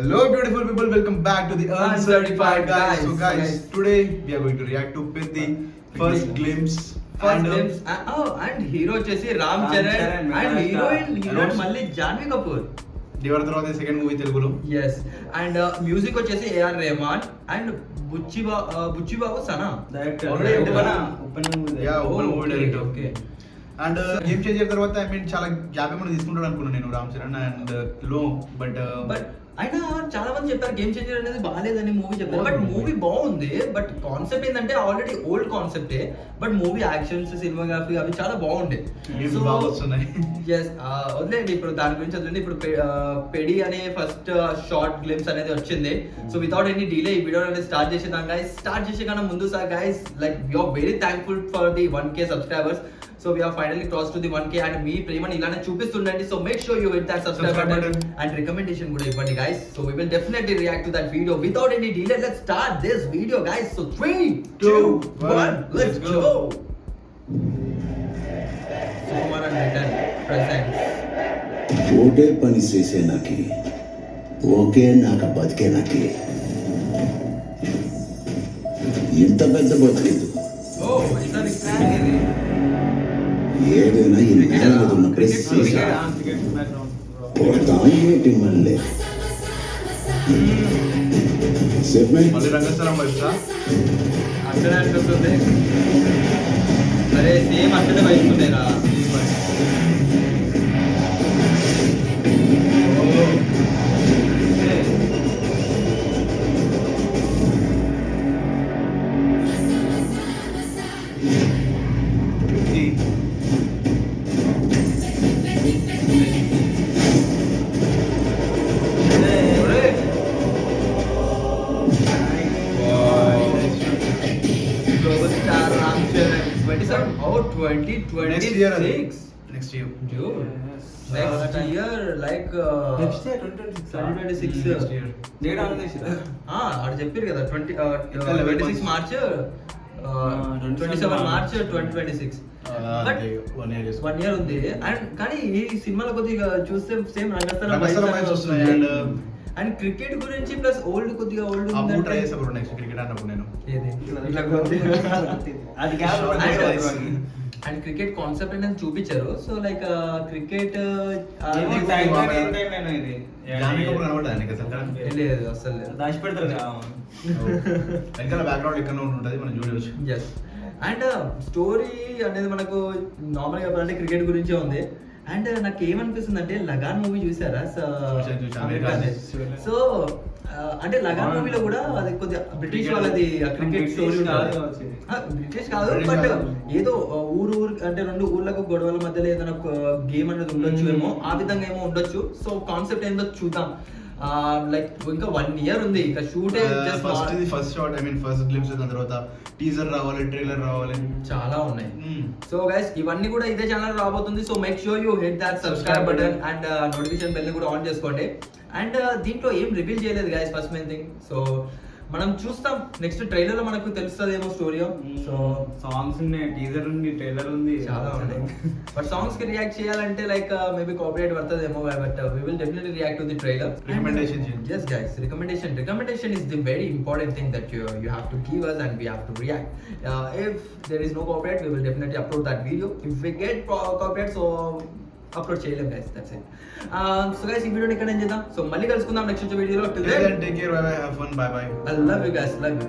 Hello beautiful people, welcome back to the Uncertified guys. So guys, today we are going to react to Pethi first glimpse. And hero వచ్చేసి Ram Charan and heroine మళ్ళీ జాన్వీ కపూర్. దేవర తర్వాత second movie తెలుగులో. yes and music వచ్చేసి AR Rahman and Buchi Babu Sana director Uppena movie director. Okay and Game Changer తర్వాత I mean చాలా gap ఏమైనా తీసుకుంటాడు అనుకున్నాను నేను రామ్ చరణ్ అండ్ లో బట్ అయినా చాలా మంది చెప్పారు గేమ్ చేంజర్ అనేది బాగాలేదని మూవీ చెప్పారు. బట్ మూవీ బాగుంది. బట్ కాన్సెప్ట్ ఏంటంటే ఆల్రెడీ ఓల్డ్ కాన్సెప్టే. బట్ మూవీ యాక్షన్స్ సినిమాగ్రఫీ అవి చాలా బాగుండే. వదిలేండి ఇప్పుడు దాని గురించి వదిలేండి. ఇప్పుడు పెడి అనే ఫస్ట్ షార్ట్ గ్లిమ్స్ అనేది వచ్చింది. సో వితౌట్ ఎనీ డిలే ఈ వీడియో అనేది స్టార్ట్ చేసేదాం గైస్. స్టార్ట్ చేసే కన్నా ముందు sir guys like we are very thankful for the 1K subscribers. So we are finally crossed to the 1K and మీ ప్రేమని ఇలానే చూపిస్తుండండి. So make sure you hit that subscribe button and recommendation కూడా ఇవ్వండి guys. So we will definitely react to that video without any delay. Let's start this video guys. So 3, 2, 1, let's go. Sukumaran Return presents. ఓటే పని చేసే నాకి okay నాక బతికే నాకి ఇంత పెద్ద బతికేదు. Oh, ఈసారి ఇది ఏదైనా ఈ నేల మీద ఉన్నప్పుడే చేసా ఏంటి మళ్ళీ మళ్ళీ రంగస్థలం వైపు అక్కడ అనిపిస్తుంది. అరే సేమ్ అక్కడే వైపునేరా. Next year like next year like 2026 date announce ఆడ చెప్పారు కదా 26 మార్చ్ 27 మార్చ్ 2026. బట్ 1 year ఉంది. అండ్ కానీ ఈ సినిమాలో కొద్దిగా చూస్తే సేమ్ రంగస్థలం అండ్ క్రికెట్ గురించి ప్లస్ ఓల్డ్ కొద్దిగా ఓల్డ్ నెక్స్ట్ క్రికెట్ అన్నప్పుడు నేను అండ్ క్రికెట్ కాన్సెప్ట్ అనేది చూపించారు. సో లైక్ క్రికెట్ లేదు అసలు దాచి పెడతారు బ్యాక్గ్రౌండ్ ఎక్కడ ఉంటుంది మనం చూడవచ్చు. ఎస్ అండ్ స్టోరీ అనేది మనకు నార్మల్గా చెప్పాలంటే క్రికెట్ గురించే ఉంది. అండ్ నాకు ఏమనిపిస్తుంది అంటే లగాన్ మూవీ చూసారా? సో అంటే లగాన్ మూవీలో కూడా అది కొద్దిగా బ్రిటిష్ వాళ్ళది క్రికెట్ స్టోరీ ఉంటుంది. బ్రిటిష్ కాదు బట్ ఏదో ఊరు అంటే రెండు ఊర్లకు గొడవల మధ్యలో ఏదైనా గేమ్ అనేది ఉండొచ్చు ఏమో, ఆ విధంగా ఏమో ఉండొచ్చు. సో కాన్సెప్ట్ ఏందో చూద్దాం. లైక్ ఇంకా 1 year ఉంది ఇంకా shoot. First shot I mean first glimpse దాని తర్వాత టీజర్ రావాలి, ట్రైలర్ రావాలి, చాలా ఉన్నాయి. సో గైస్ ఇవన్నీ కూడా ఇదే ఛానల్ రాబోతుంది. So make sure you hit that subscribe button and notification bell కూడా ఆన్ చేసుకోండి. అండ్ దీంట్లో ఏం రివీల్ చేయలేదు guys first main thing. So మనం చూస్తాం నెక్స్ట్ ట్రైలర్ లో మనకు తెలుస్తుందేమో స్టోరీ. సో సాంగ్స్ ఉన్నాయి, టీజర్ ఉంది, ట్రైలర్ ఉంది, చాలా ఉన్నాయి. బట్ సాంగ్స్ కి రియాక్ట్ చేయాలంటే లైక్ మేబీ కాపీరైట్ పడుతుందేమో. But we will definitely react to the trailer. Recommendation. Yes guys, recommendation is the very important thing that you have to give us and we have to react. If there is no copyright we will definitely upload that video. If we get copyright so upload చేయలేం guys. That's it. So guys ఈ వీడియోని ఇక్కడ end చేద్దాం. So మళ్ళీ కలుసుకుందాం next వీడియోలో. Take care, bye bye, have fun, bye bye. I love you guys, love you.